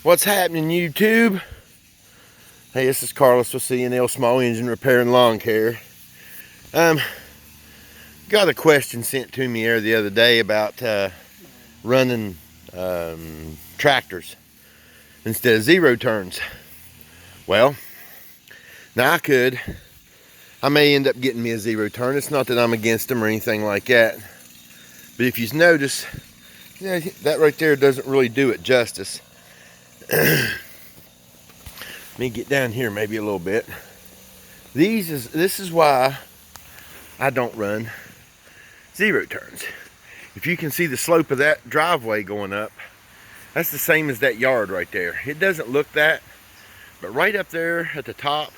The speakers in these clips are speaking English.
What's happening, YouTube? Hey, this is Carlos with C&L Small Engine Repair and Lawn Care. Got a question sent to me the other day about running tractors instead of zero turns. Well, now I may end up getting me a zero turn. It's not that I'm against them or anything like that, but if you notice, that right there doesn't really do it justice. Let me get down here maybe a little bit. This is why I don't run zero turns. If you can see the slope of that driveway going up, that's the same as that yard right there. It doesn't look that, but right up there at the top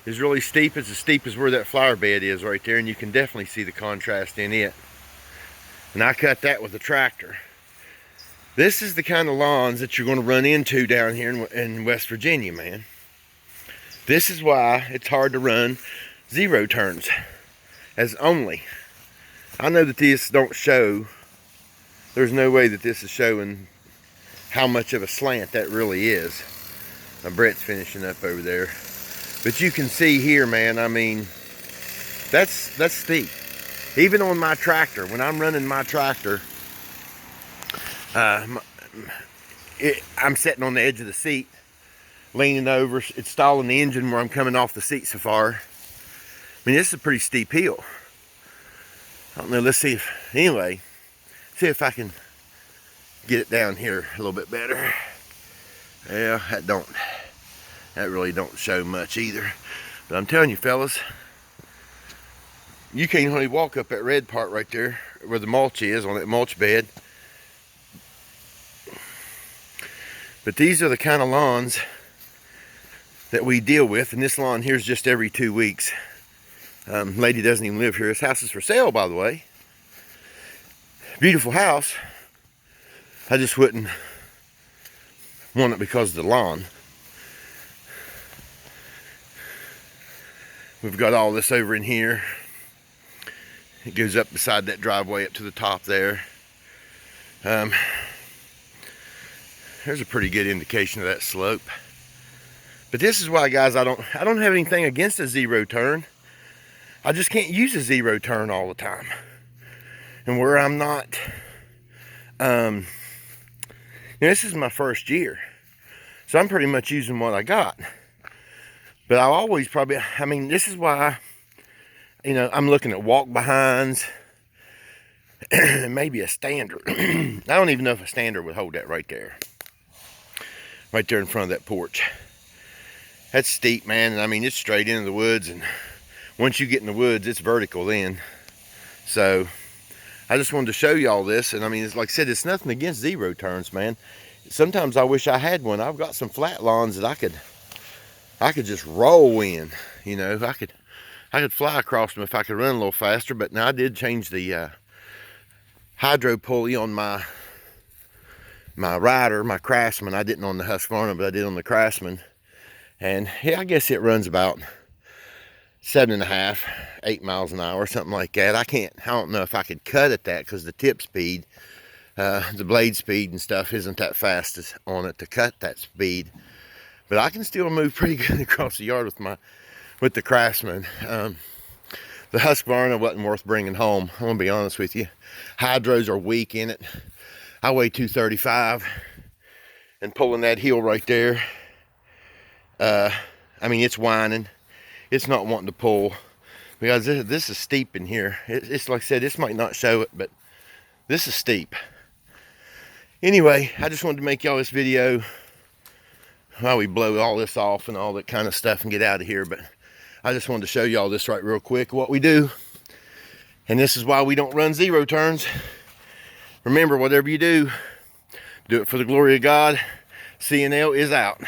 is really steep. It's as steep as where that flower bed is right there, and you can definitely see the contrast in it. And I cut that with a tractor. This is the kind of lawns that you're going to run into down here in West Virginia, man. This is why it's hard to run zero turns as only. I know that these don't show, there's no way that this is showing how much of a slant that really is. Now Brett's finishing up over there. But you can see here, man, I mean, that's steep. Even on my tractor, when I'm running my tractor, I'm sitting on the edge of the seat, leaning over, installing the engine where I'm coming off the seat so far. I mean, this is a pretty steep hill. I don't know, let's see if I can get it down here a little bit better. Yeah, that really don't show much either. But I'm telling you, fellas, you can't hardly walk up that red part right there where the mulch is, on that mulch bed. But these are the kind of lawns that we deal with, and this lawn here is just every 2 weeks. Lady doesn't even live here. This house is for sale, by the way. Beautiful house. I just wouldn't want it because of the lawn. We've got all this over in here. It goes up beside that driveway up to the top there. There's a pretty good indication of that slope. But this is why, guys, I don't have anything against a zero turn. I just can't use a zero turn all the time. And where I'm not, this is my first year. So I'm pretty much using what I got. But I always this is why, I'm looking at walk behinds, maybe a stander. I don't even know if a stander would hold that right there. Right there in front of that porch. That's steep, man, and I mean, it's straight into the woods, and once you get in the woods, it's vertical then. So, I just wanted to show you all this, and I mean, it's like I said, it's nothing against zero turns, man. Sometimes I wish I had one. I've got some flat lawns that I could just roll in, I could fly across them if I could run a little faster. But now I did change the hydro pulley on my rider, my Craftsman. I didn't on the Husqvarna, but I did on the Craftsman. And yeah, I guess it runs about 7.5, 8 miles an hour, something like that. I don't know if I could cut at that because the tip speed, the blade speed and stuff isn't that fast on it to cut that speed. But I can still move pretty good across the yard with the Craftsman. The Husqvarna wasn't worth bringing home. I'm gonna be honest with you. Hydros are weak in it. I weigh 235, and pulling that hill right there, I mean, it's whining. It's not wanting to pull because this is steep in here. It's like I said, this might not show it, but this is steep. Anyway, I just wanted to make y'all this video while we blow all this off and all that kind of stuff and get out of here. But I just wanted to show y'all this right real quick, what we do. And this is why we don't run zero turns. Remember, whatever you do, do it for the glory of God. C&L is out.